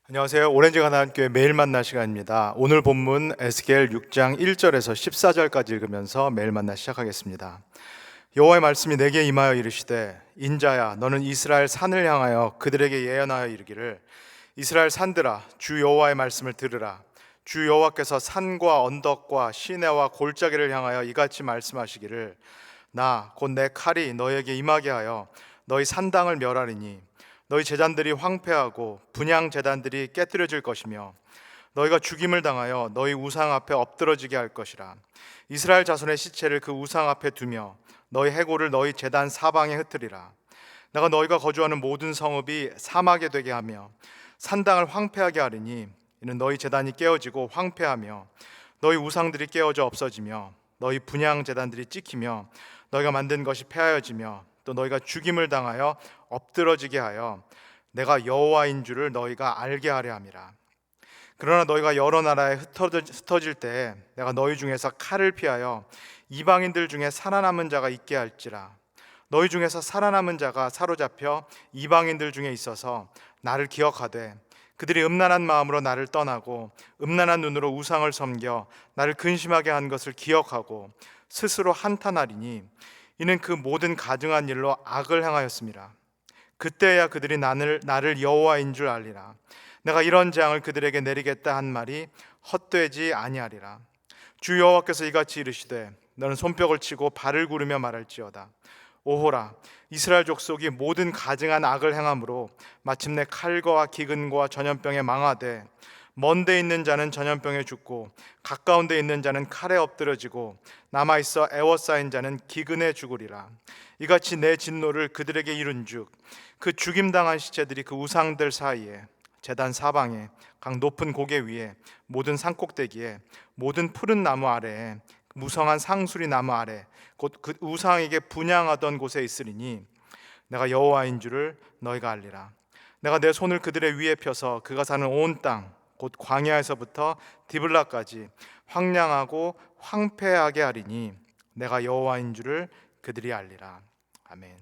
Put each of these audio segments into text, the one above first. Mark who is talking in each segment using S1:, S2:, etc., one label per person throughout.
S1: 안녕하세요. 오렌지 가나안교회 매일 만나 시간입니다. 오늘 본문 에스겔 6장 1절에서 14절까지 읽으면서 매일 만나 시작하겠습니다. 여호와의 말씀이 내게 임하여 이르시되 인자야 너는 이스라엘 산을 향하여 그들에게 예언하여 이르기를 이스라엘 산들아 주 여호와의 말씀을 들으라. 주 여호와께서 산과 언덕과 시내와 골짜기를 향하여 이같이 말씀하시기를 나 곧 내 칼이 너에게 임하게 하여 너희 산당을 멸하리니 너희 제단들이 황폐하고 분향 제단들이 깨뜨려질 것이며 너희가 죽임을 당하여 너희 우상 앞에 엎드러지게 할 것이라. 이스라엘 자손의 시체를 그 우상 앞에 두며 너희 해골을 너희 제단 사방에 흩으리라. 내가 너희가 거주하는 모든 성읍이 사막이 되게 하며 산당을 황폐하게 하리니 이는 너희 제단이 깨어지고 황폐하며 너희 우상들이 깨어져 없어지며 너희 분향 제단들이 찍히며 너희가 만든 것이 폐하여지며 또 너희가 죽임을 당하여 엎드러지게 하여 내가 여호와인 줄을 너희가 알게 하려 함이라. 그러나 너희가 여러 나라에 흩어질 때에 내가 너희 중에서 칼을 피하여 이방인들 중에 살아남은 자가 있게 할지라. 너희 중에서 살아남은 자가 사로잡혀 이방인들 중에 있어서 나를 기억하되 그들이 음란한 마음으로 나를 떠나고 음란한 눈으로 우상을 섬겨 나를 근심하게 한 것을 기억하고 스스로 한탄하리니 이는 그 모든 가증한 일로 악을 행하였습니다. 그때야 그들이 나를 여호와인 줄 알리라. 내가 이런 재앙을 그들에게 내리겠다 한 말이 헛되지 아니하리라. 주 여호와께서 이같이 이르시되 너는 손뼉을 치고 발을 구르며 말할지어다. 오호라 이스라엘 족속이 모든 가증한 악을 행함으로 마침내 칼과 기근과 전염병에 망하되 먼 데 있는 자는 전염병에 죽고 가까운 데 있는 자는 칼에 엎드러지고 남아있어 애워싸인 자는 기근에 죽으리라. 이같이 내 진노를 그들에게 이룬즉 그 죽임당한 시체들이 그 우상들 사이에 제단 사방에 각 높은 고개 위에 모든 산꼭대기에 모든 푸른 나무 아래에 무성한 상수리 나무 아래 곧 그 우상에게 분향하던 곳에 있으리니 내가 여호와인 줄을 너희가 알리라. 내가 내 손을 그들의 위에 펴서 그가 사는 온 땅 곧 광야에서부터 디블라까지 황량하고 황폐하게 하리니 내가 여호와인 줄을 그들이 알리라. 아멘.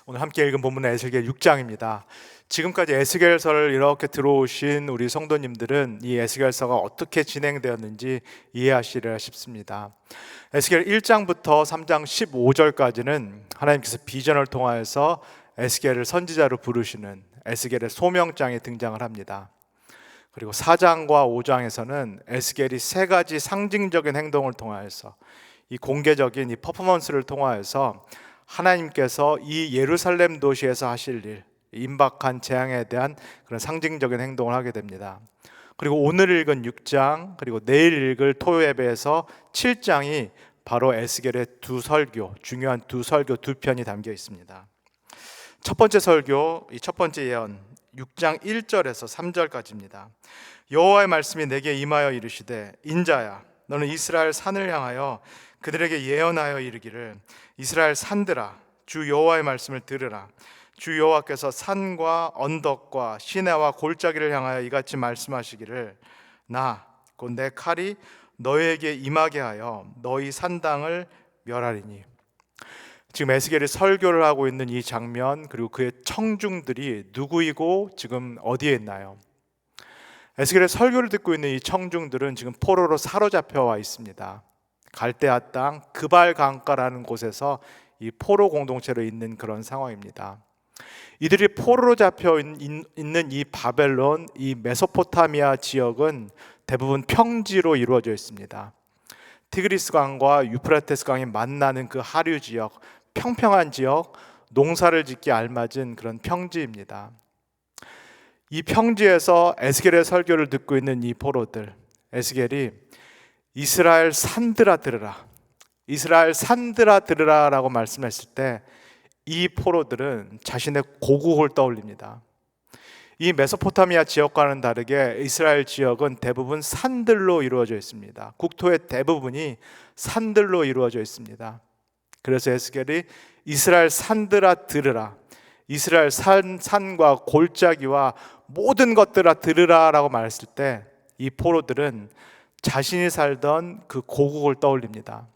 S1: 오늘 함께 읽은 본문은 에스겔 6장입니다. 지금까지 에스겔서를 이렇게 들어오신 우리 성도님들은 이 에스겔서가 어떻게 진행되었는지 이해하시리라 싶습니다. 에스겔 1장부터 3장 15절까지는 하나님께서 비전을 통하여서 에스겔을 선지자로 부르시는 에스겔의 소명장이 등장을 합니다. 그리고 4장과 5장에서는 에스겔이 세 가지 상징적인 행동을 통하여서 이 공개적인 이 퍼포먼스를 통하여서 하나님께서 이 예루살렘 도시에서 하실 일, 임박한 재앙에 대한 그런 상징적인 행동을 하게 됩니다. 그리고 오늘 읽은 6장 그리고 내일 읽을 토요 예배에서 7장이 바로 에스겔의 두 설교, 중요한 두 설교 두 편이 담겨 있습니다. 첫 번째 설교, 이 첫 번째 예언 6장 1절에서 3절까지입니다. 여호와의 말씀이 내게 임하여 이르시되 인자야 너는 이스라엘 산을 향하여 그들에게 예언하여 이르기를 이스라엘 산들아 주 여호와의 말씀을 들으라. 주 여호와께서 산과 언덕과 시내와 골짜기를 향하여 이같이 말씀하시기를 나 곧 내 칼이 너희에게 임하게 하여 너희 산당을 멸하리니. 지금 에스겔이 설교를 하고 있는 이 장면 그리고 그의 청중들이 누구이고 지금 어디에 있나요? 에스겔의 설교를 듣고 있는 이 청중들은 지금 포로로 사로잡혀 와 있습니다. 갈대아 땅 그발 강가라는 곳에서 이 포로 공동체로 있는 그런 상황입니다. 이들이 포로로 잡혀 있는 이 바벨론, 이 메소포타미아 지역은 대부분 평지로 이루어져 있습니다. 티그리스 강과 유프라테스 강이 만나는 그 하류 지역, 평평한 지역, 농사를 짓기 알맞은 그런 평지입니다. 이 평지에서 에스겔의 설교를 듣고 있는 이 포로들, 에스겔이 이스라엘 산들아 들으라, 이스라엘 산들아 들으라 라고 말씀했을 때 이 포로들은 자신의 고국을 떠올립니다. 이 메소포타미아 지역과는 다르게 이스라엘 지역은 대부분 산들로 이루어져 있습니다. 국토의 대부분이 산들로 이루어져 있습니다. 그래서 에스겔이 이스라엘 산들아 들으라, 이스라엘 산과 골짜기와 모든 것들아 들으라 라고 말했을 때 이 포로들은 자신이 살던 그 고국을 떠올립니다.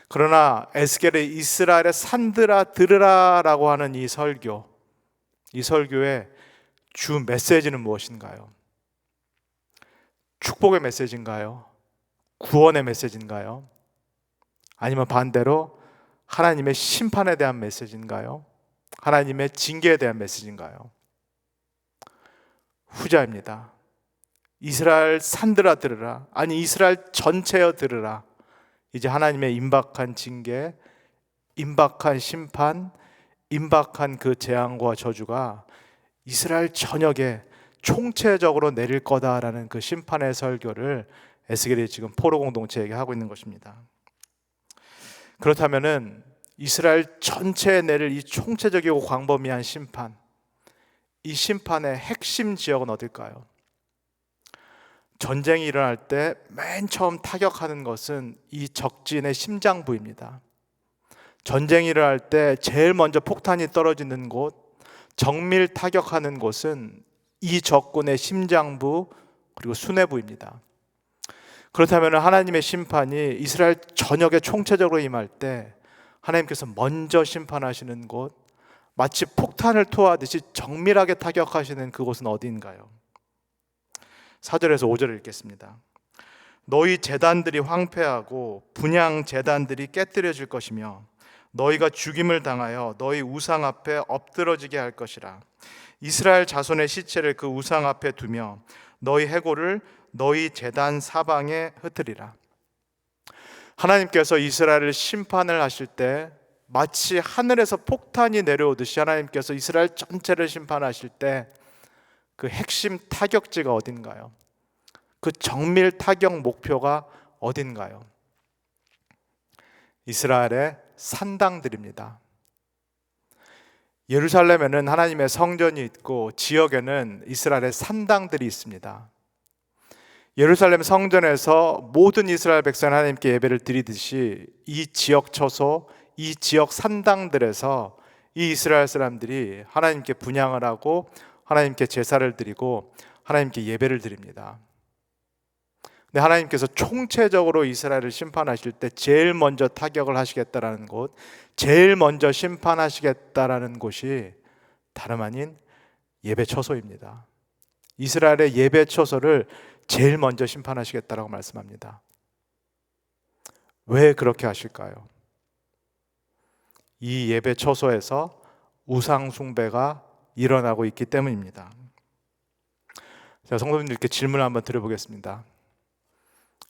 S1: 그러나 에스겔의 이스라엘의 산들아 들으라 라고 하는 이 설교에 주 메시지는 무엇인가요? 축복의 메시지인가요? 구원의 메시지인가요? 아니면 반대로 하나님의 심판에 대한 메시지인가요? 하나님의 징계에 대한 메시지인가요? 후자입니다. 이스라엘 산들아 들으라. 아니 이스라엘 전체여 들으라. 이제 하나님의 임박한 징계, 임박한 심판, 임박한 그 재앙과 저주가 이스라엘 전역에 총체적으로 내릴 거다라는 그 심판의 설교를 에스겔이 지금 포로 공동체에게 하고 있는 것입니다. 그렇다면은 이스라엘 전체에 내릴 이 총체적이고 광범위한 심판, 이 심판의 핵심 지역은 어딜까요? 전쟁이 일어날 때 맨 처음 타격하는 것은 이 적진의 심장부입니다. 전쟁이 일어날 때 제일 먼저 폭탄이 떨어지는 곳, 정밀 타격하는 곳은 이 적군의 심장부 그리고 수뇌부입니다. 그렇다면 하나님의 심판이 이스라엘 전역에 총체적으로 임할 때 하나님께서 먼저 심판하시는 곳, 마치 폭탄을 토하듯이 정밀하게 타격하시는 그곳은 어디인가요? 4절에서 5절을 읽겠습니다. 너희 제단들이 황폐하고 분향 제단들이 깨뜨려질 것이며 너희가 죽임을 당하여 너희 우상 앞에 엎드러지게 할 것이라. 이스라엘 자손의 시체를 그 우상 앞에 두며 너희 해골을 너희 제단 사방에 흩으리라. 하나님께서 이스라엘을 심판을 하실 때 마치 하늘에서 폭탄이 내려오듯이 하나님께서 이스라엘 전체를 심판하실 때 그 핵심 타격지가 어딘가요? 그 정밀 타격 목표가 어딘가요? 이스라엘의 산당들입니다. 예루살렘에는 하나님의 성전이 있고 지역에는 이스라엘의 산당들이 있습니다. 예루살렘 성전에서 모든 이스라엘 백성 하나님께 예배를 드리듯이 이 지역 처소, 이 지역 산당들에서 이 이스라엘 사람들이 하나님께 분향을 하고 하나님께 제사를 드리고 하나님께 예배를 드립니다. 근데 하나님께서 총체적으로 이스라엘을 심판하실 때 제일 먼저 타격을 하시겠다라는 곳, 제일 먼저 심판하시겠다라는 곳이 다름 아닌 예배 처소입니다. 이스라엘의 예배 처소를 제일 먼저 심판하시겠다라고 말씀합니다. 왜 그렇게 하실까요? 이 예배 처소에서 우상 숭배가 일어나고 있기 때문입니다. 자, 성도님들께 질문을 한번 드려보겠습니다.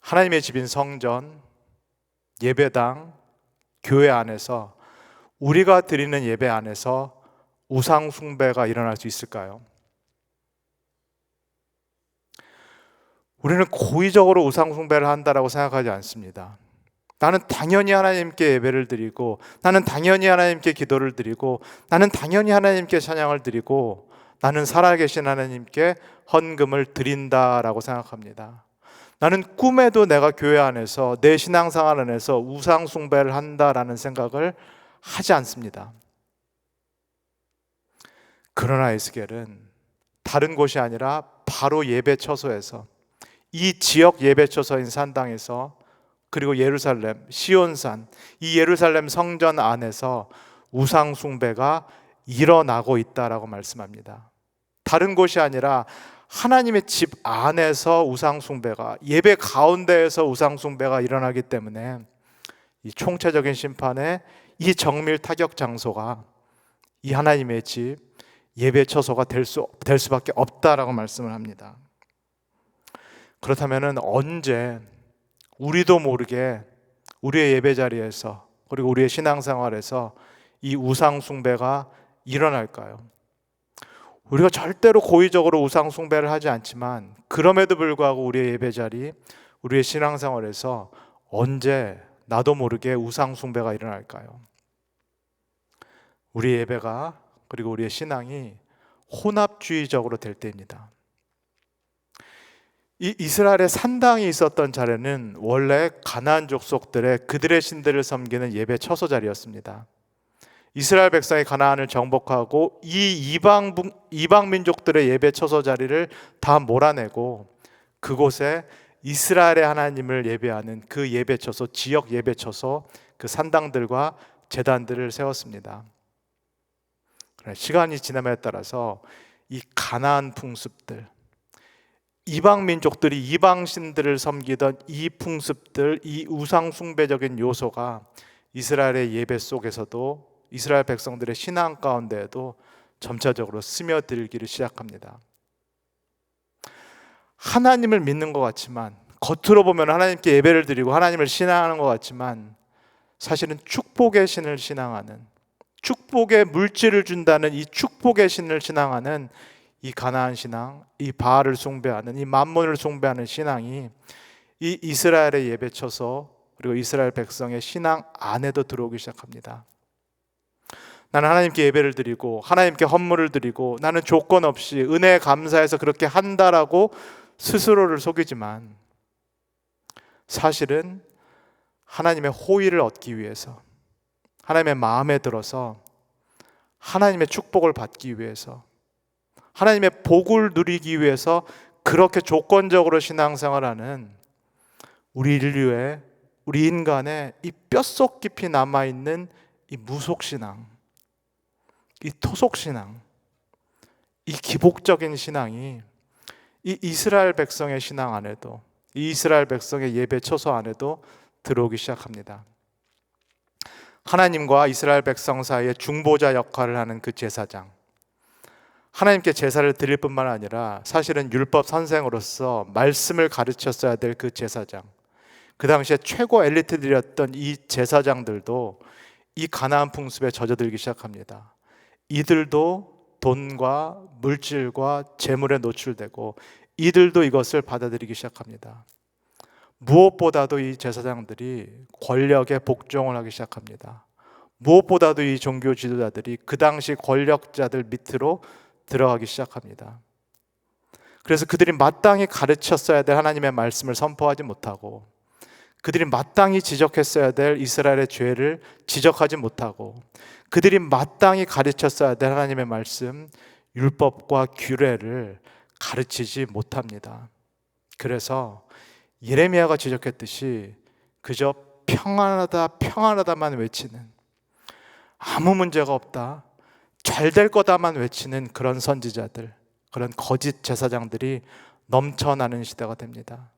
S1: 하나님의 집인 성전, 예배당, 교회 안에서 우리가 드리는 예배 안에서 우상 숭배가 일어날 수 있을까요? 우리는 고의적으로 우상 숭배를 한다라고 생각하지 않습니다. 나는 당연히 하나님께 예배를 드리고, 나는 당연히 하나님께 기도를 드리고, 나는 당연히 하나님께 찬양을 드리고, 나는 살아계신 하나님께 헌금을 드린다라고 생각합니다. 나는 꿈에도 내가 교회 안에서 내 신앙생활 안에서 우상 숭배를 한다라는 생각을 하지 않습니다. 그러나 에스겔은 다른 곳이 아니라 바로 예배 처소에서, 이 지역 예배 처소인 산당에서, 그리고 예루살렘 시온산, 이 예루살렘 성전 안에서 우상 숭배가 일어나고 있다라고 말씀합니다. 다른 곳이 아니라 하나님의 집 안에서 우상 숭배가, 예배 가운데에서 우상 숭배가 일어나기 때문에 이 총체적인 심판의 이 정밀 타격 장소가 이 하나님의 집 예배 처소가 될 수밖에 없다라고 말씀을 합니다. 그렇다면 언제 우리도 모르게 우리의 예배 자리에서 그리고 우리의 신앙생활에서 이 우상 숭배가 일어날까요? 우리가 절대로 고의적으로 우상 숭배를 하지 않지만 그럼에도 불구하고 우리의 예배 자리, 우리의 신앙생활에서 언제 나도 모르게 우상 숭배가 일어날까요? 우리의 예배가 그리고 우리의 신앙이 혼합주의적으로 될 때입니다. 이 이스라엘의 산당이 있었던 자리는 원래 가나안 족속들의 그들의 신들을 섬기는 예배 처소 자리였습니다. 이스라엘 백성이 가나안을 정복하고 이 이방 민족들의 예배 처소 자리를 다 몰아내고 그곳에 이스라엘의 하나님을 예배하는 그 예배 처소, 지역 예배 처소, 그 산당들과 제단들을 세웠습니다. 시간이 지남에 따라서 이 가나안 풍습들, 이방 민족들이 이방 신들을 섬기던 이 풍습들, 이 우상 숭배적인 요소가 이스라엘의 예배 속에서도, 이스라엘 백성들의 신앙 가운데에도 점차적으로 스며들기를 시작합니다. 하나님을 믿는 것 같지만, 겉으로 보면 하나님께 예배를 드리고 하나님을 신앙하는 것 같지만, 사실은 축복의 신을 신앙하는, 축복의 물질을 준다는 이 축복의 신을 신앙하는 이 가나안 신앙, 이 바알을 숭배하는, 이 만몬을 숭배하는 신앙이 이 이스라엘의 예배처소, 그리고 이스라엘 백성의 신앙 안에도 들어오기 시작합니다. 나는 하나님께 예배를 드리고 하나님께 헌물을 드리고 나는 조건 없이 은혜에 감사해서 그렇게 한다라고 스스로를 속이지만, 사실은 하나님의 호의를 얻기 위해서, 하나님의 마음에 들어서 하나님의 축복을 받기 위해서, 하나님의 복을 누리기 위해서 그렇게 조건적으로 신앙생활하는 우리 인류의, 우리 인간의 이 뼛속 깊이 남아있는 이 무속신앙, 이 토속신앙, 이 기복적인 신앙이 이 이스라엘 백성의 신앙 안에도, 이 이스라엘 백성의 예배 처소 안에도 들어오기 시작합니다. 하나님과 이스라엘 백성 사이에 중보자 역할을 하는 그 제사장, 하나님께 제사를 드릴 뿐만 아니라 사실은 율법 선생으로서 말씀을 가르쳤어야 될 그 제사장, 그 당시에 최고 엘리트들이었던 이 제사장들도 이 가나안 풍습에 젖어들기 시작합니다. 이들도 돈과 물질과 재물에 노출되고 이들도 이것을 받아들이기 시작합니다. 무엇보다도 이 제사장들이 권력에 복종을 하기 시작합니다. 무엇보다도 이 종교 지도자들이 그 당시 권력자들 밑으로 들어가기 시작합니다. 그래서 그들이 마땅히 가르쳤어야 될 하나님의 말씀을 선포하지 못하고, 그들이 마땅히 지적했어야 될 이스라엘의 죄를 지적하지 못하고, 그들이 마땅히 가르쳤어야 될 하나님의 말씀, 율법과 규례를 가르치지 못합니다. 그래서 예레미야가 지적했듯이 그저 평안하다 평안하다만 외치는, 아무 문제가 없다, 잘 될 거다만 외치는 그런 선지자들, 그런 거짓 제사장들이 넘쳐나는 시대가 됩니다.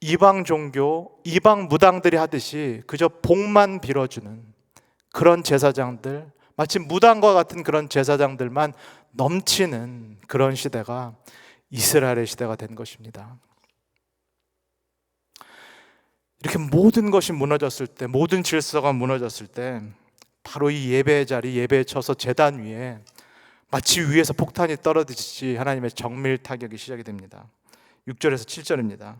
S1: 이방 종교, 이방 무당들이 하듯이 그저 복만 빌어주는 그런 제사장들, 마치 무당과 같은 그런 제사장들만 넘치는 그런 시대가 이스라엘의 시대가 된 것입니다. 이렇게 모든 것이 무너졌을 때, 모든 질서가 무너졌을 때, 바로 이 예배의 자리, 예배에 쳐서 제단 위에 마치 위에서 폭탄이 떨어지듯이 하나님의 정밀 타격이 시작이 됩니다. 6절에서 7절입니다.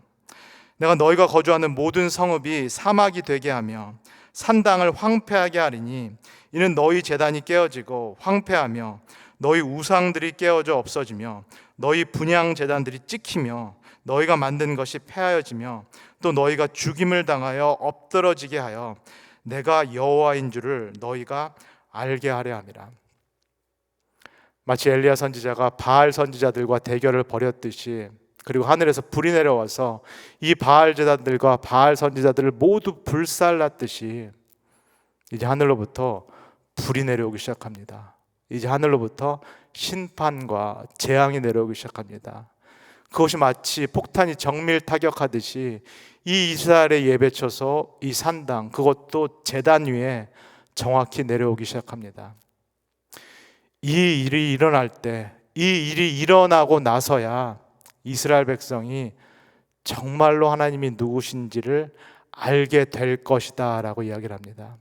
S1: 내가 너희가 거주하는 모든 성읍이 사막이 되게 하며 산당을 황폐하게 하리니 이는 너희 제단이 깨어지고 황폐하며 너희 우상들이 깨어져 없어지며 너희 분향 제단들이 찍히며 너희가 만든 것이 폐하여지며 또 너희가 죽임을 당하여 엎드러지게 하여 내가 여호와인 줄을 너희가 알게 하려 함이라. 마치 엘리야 선지자가 바알 선지자들과 대결을 벌였듯이, 그리고 하늘에서 불이 내려와서 이 바알 제단들과 바알 선지자들을 모두 불살랐듯이 이제 하늘로부터 불이 내려오기 시작합니다. 이제 하늘로부터 심판과 재앙이 내려오기 시작합니다. 그것이 마치 폭탄이 정밀 타격하듯이 이 이스라엘의 예배처소, 이 산당, 그것도 제단 위에 정확히 내려오기 시작합니다. 이 일이 일어날 때, 이 일이 일어나고 나서야 이스라엘 백성이 정말로 하나님이 누구신지를 알게 될 것이다 라고 이야기를 합니다.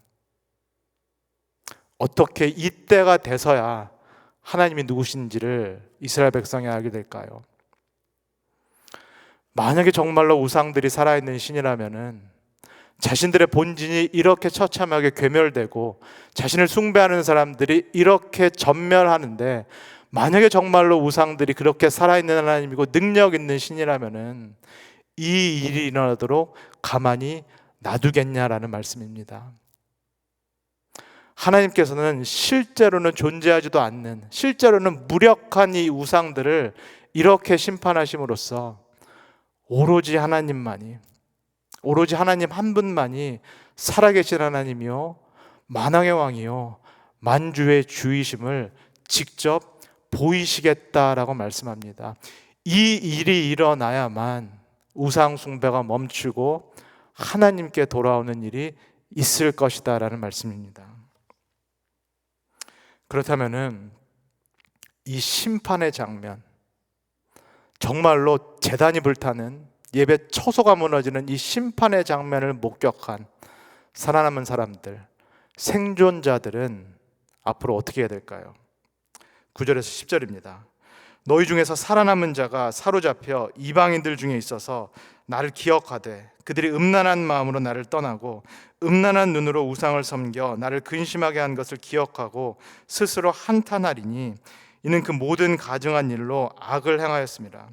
S1: 어떻게 이때가 돼서야 하나님이 누구신지를 이스라엘 백성이 알게 될까요? 만약에 정말로 우상들이 살아있는 신이라면은 자신들의 본진이 이렇게 처참하게 괴멸되고 자신을 숭배하는 사람들이 이렇게 전멸하는데, 만약에 정말로 우상들이 그렇게 살아있는 하나님이고 능력 있는 신이라면은 이 일이 일어나도록 가만히 놔두겠냐라는 말씀입니다. 하나님께서는 실제로는 존재하지도 않는, 실제로는 무력한 이 우상들을 이렇게 심판하심으로써 오로지 하나님만이, 오로지 하나님 한 분만이 살아계신 하나님이요 만왕의 왕이요 만주의 주이심을 직접 보이시겠다라고 말씀합니다. 이 일이 일어나야만 우상 숭배가 멈추고 하나님께 돌아오는 일이 있을 것이다 라는 말씀입니다. 그렇다면은 이 심판의 장면, 정말로 제단이 불타는, 예배 처소가 무너지는 이 심판의 장면을 목격한 살아남은 사람들, 생존자들은 앞으로 어떻게 해야 될까요? 9절에서 10절입니다. 너희 중에서 살아남은 자가 사로잡혀 이방인들 중에 있어서 나를 기억하되 그들이 음란한 마음으로 나를 떠나고 음란한 눈으로 우상을 섬겨 나를 근심하게 한 것을 기억하고 스스로 한탄하리니 이는 그 모든 가증한 일로 악을 행하였습니다.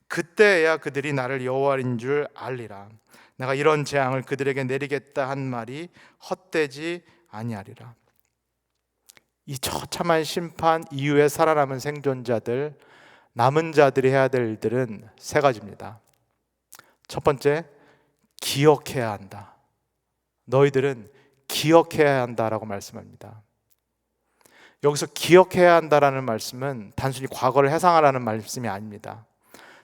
S1: 그때야 그들이 나를 여호와인 줄 알리라. 내가 이런 재앙을 그들에게 내리겠다 한 말이 헛되지 아니하리라. 이 처참한 심판 이후에 살아남은 생존자들, 남은 자들이 해야 될 일들은 세 가지입니다. 첫 번째, 기억해야 한다. 너희들은 기억해야 한다라고 말씀합니다. 여기서 기억해야 한다라는 말씀은 단순히 과거를 회상하라는 말씀이 아닙니다.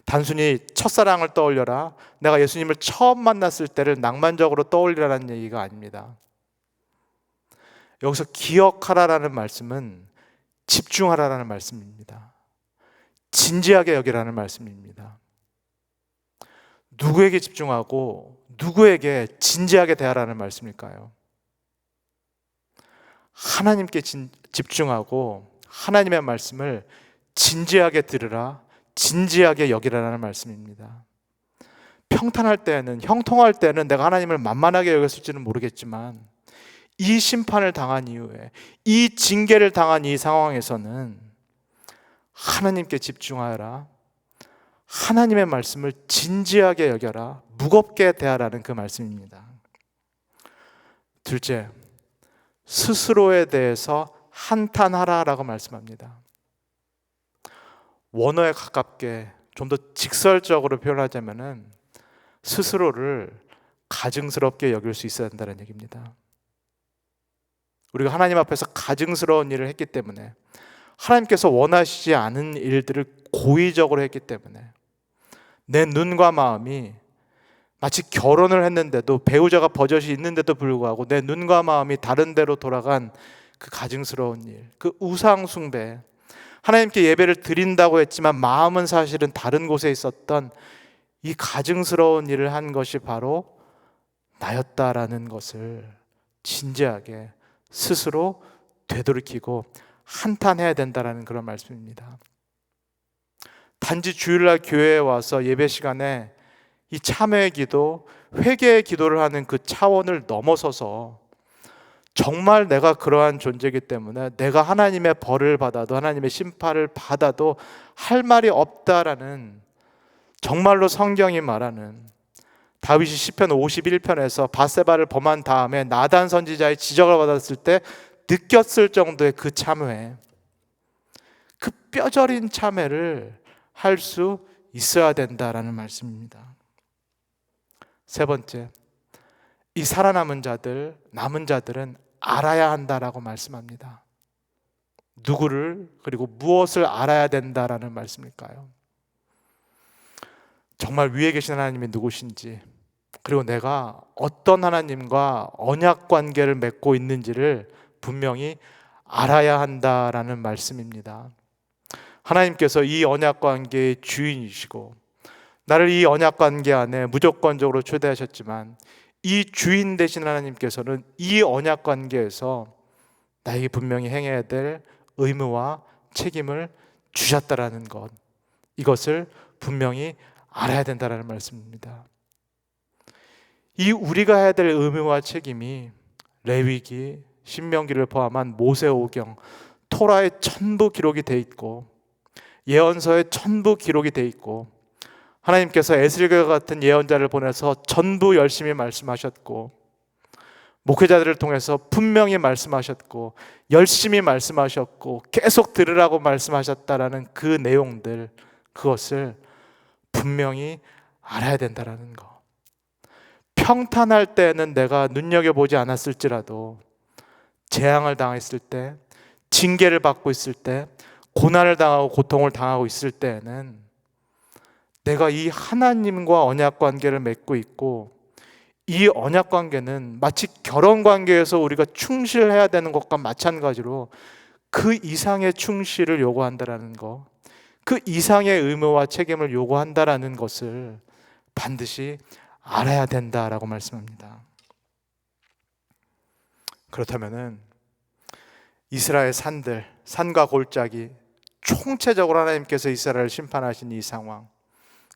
S1: 단순히 첫사랑을 떠올려라, 내가 예수님을 처음 만났을 때를 낭만적으로 떠올리라는 얘기가 아닙니다. 여기서 기억하라라는 말씀은 집중하라라는 말씀입니다. 진지하게 여기라는 말씀입니다. 누구에게 집중하고 누구에게 진지하게 대하라는 말씀일까요? 하나님께 집중하고 하나님의 말씀을 진지하게 들으라, 진지하게 여기라는 말씀입니다. 평탄할 때는, 형통할 때는 내가 하나님을 만만하게 여겼을지는 모르겠지만 이 심판을 당한 이후에, 이 징계를 당한 이 상황에서는 하나님께 집중하여라, 하나님의 말씀을 진지하게 여겨라, 무겁게 대하라는 그 말씀입니다. 둘째, 스스로에 대해서 한탄하라라고 말씀합니다. 원어에 가깝게 좀 더 직설적으로 표현하자면은 스스로를 가증스럽게 여길 수 있어야 한다는 얘기입니다. 우리가 하나님 앞에서 가증스러운 일을 했기 때문에, 하나님께서 원하시지 않은 일들을 고의적으로 했기 때문에 내 눈과 마음이 마치 결혼을 했는데도 배우자가 버젓이 있는데도 불구하고 내 눈과 마음이 다른 데로 돌아간 그 가증스러운 일, 그 우상 숭배, 하나님께 예배를 드린다고 했지만 마음은 사실은 다른 곳에 있었던 이 가증스러운 일을 한 것이 바로 나였다라는 것을 진지하게 스스로 되돌이키고 한탄해야 된다라는 그런 말씀입니다. 단지 주일날 교회에 와서 예배 시간에 이 참회의 기도, 회개의 기도를 하는 그 차원을 넘어서서 정말 내가 그러한 존재이기 때문에 내가 하나님의 벌을 받아도, 하나님의 심판을 받아도 할 말이 없다라는, 정말로 성경이 말하는, 다윗이 시편 51편에서 밧세바를 범한 다음에 나단 선지자의 지적을 받았을 때 느꼈을 정도의 그 참회, 그 뼈저린 참회를 할 수 있어야 된다라는 말씀입니다. 세 번째, 이 살아남은 자들, 남은 자들은 알아야 한다라고 말씀합니다. 누구를, 그리고 무엇을 알아야 된다라는 말씀일까요? 정말 위에 계신 하나님이 누구신지, 그리고 내가 어떤 하나님과 언약 관계를 맺고 있는지를 분명히 알아야 한다라는 말씀입니다. 하나님께서 이 언약 관계의 주인이시고 나를 이 언약 관계 안에 무조건적으로 초대하셨지만 이 주인 되신 하나님께서는 이 언약 관계에서 나에게 분명히 행해야 될 의무와 책임을 주셨다라는 것, 이것을 분명히 알아야 된다는 말씀입니다. 이 우리가 해야 될 의무와 책임이 레위기, 신명기를 포함한 모세오경, 토라에 전부 기록이 돼 있고 예언서에 전부 기록이 돼 있고, 하나님께서 에스겔과 같은 예언자를 보내서 전부 열심히 말씀하셨고, 목회자들을 통해서 분명히 말씀하셨고, 열심히 말씀하셨고, 계속 들으라고 말씀하셨다라는 그 내용들, 그것을 분명히 알아야 된다라는 거. 평탄할 때는 내가 눈여겨보지 않았을지라도 재앙을 당했을 때, 징계를 받고 있을 때, 고난을 당하고 고통을 당하고 있을 때에는 내가 이 하나님과 언약 관계를 맺고 있고, 이 언약 관계는 마치 결혼 관계에서 우리가 충실해야 되는 것과 마찬가지로 그 이상의 충실을 요구한다라는 것, 그 이상의 의무와 책임을 요구한다라는 것을 반드시 알아야 된다라고 말씀합니다. 그렇다면은 이스라엘 산들, 산과 골짜기, 총체적으로 하나님께서 이스라엘을 심판하신 이 상황,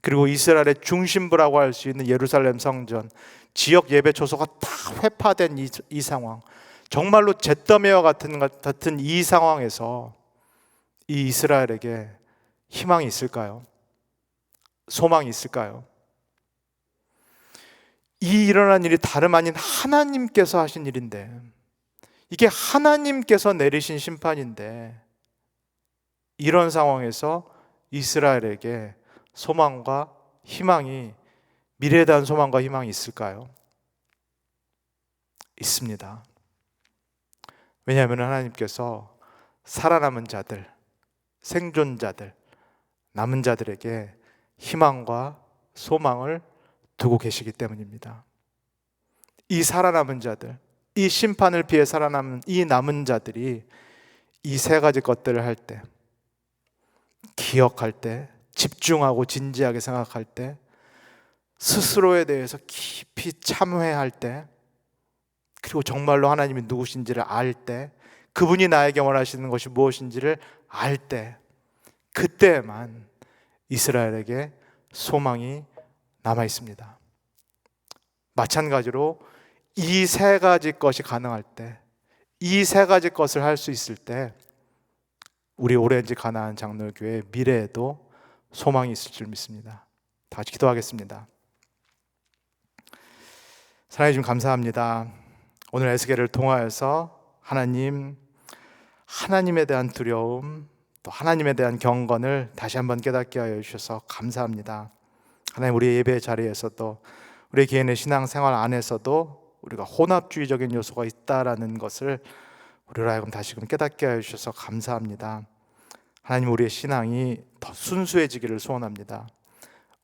S1: 그리고 이스라엘의 중심부라고 할 수 있는 예루살렘 성전, 지역 예배 초소가 다 회파된 이 상황, 정말로 잿더미와 같은 이 상황에서 이 이스라엘에게 희망이 있을까요? 소망이 있을까요? 이 일어난 일이 다름 아닌 하나님께서 하신 일인데, 이게 하나님께서 내리신 심판인데, 이런 상황에서 이스라엘에게 소망과 희망이, 미래에 대한 소망과 희망이 있을까요? 있습니다. 왜냐하면 하나님께서 살아남은 자들, 생존자들, 남은 자들에게 희망과 소망을 두고 계시기 때문입니다. 이 살아남은 자들, 이 심판을 피해 살아남은 이 남은 자들이 이 세 가지 것들을 할 때, 기억할 때, 집중하고 진지하게 생각할 때, 스스로에 대해서 깊이 참회할 때, 그리고 정말로 하나님이 누구신지를 알 때, 그분이 나에게 원하시는 것이 무엇인지를 알 때, 그때만 이스라엘에게 소망이 남아 있습니다. 마찬가지로 이 세 가지 것이 가능할 때, 이 세 가지 것을 할 수 있을 때, 우리 오렌지 가나안 장로교회 미래에도 소망이 있을 줄 믿습니다. 다 같이 기도하겠습니다. 사랑해 주님 감사합니다. 오늘 에스겔을 통하여서 하나님에 대한 두려움, 또 하나님에 대한 경건을 다시 한번 깨닫게 하여 주셔서 감사합니다. 하나님, 우리의 예배 자리에서도, 우리 개인의 신앙생활 안에서도 우리가 혼합주의적인 요소가 있다라는 것을 우리로 하여금 다시금 깨닫게 하여 주셔서 감사합니다. 하나님, 우리의 신앙이 더 순수해지기를 소원합니다.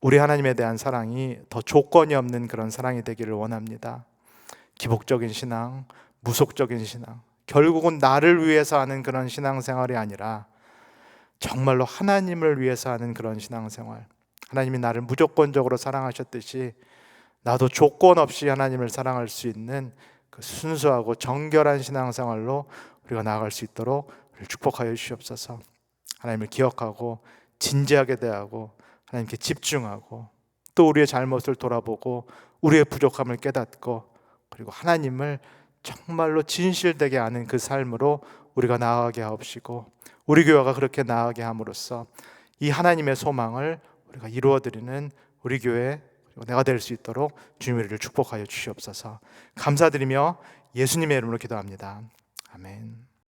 S1: 우리 하나님에 대한 사랑이 더 조건이 없는 그런 사랑이 되기를 원합니다. 기복적인 신앙, 무속적인 신앙, 결국은 나를 위해서 하는 그런 신앙생활이 아니라 정말로 하나님을 위해서 하는 그런 신앙생활, 하나님이 나를 무조건적으로 사랑하셨듯이 나도 조건 없이 하나님을 사랑할 수 있는 그 순수하고 정결한 신앙생활로 우리가 나아갈 수 있도록 우리를 축복하여 주시옵소서. 하나님을 기억하고 진지하게 대하고 하나님께 집중하고, 또 우리의 잘못을 돌아보고 우리의 부족함을 깨닫고, 그리고 하나님을 정말로 진실되게 아는 그 삶으로 우리가 나아가게 하옵시고, 우리 교회가 그렇게 나아가게 함으로써 이 하나님의 소망을 우리가 이루어드리는 우리 교회, 그리고 내가 될 수 있도록 주님의 이름을 축복하여 주시옵소서. 감사드리며 예수님의 이름으로 기도합니다. 아멘.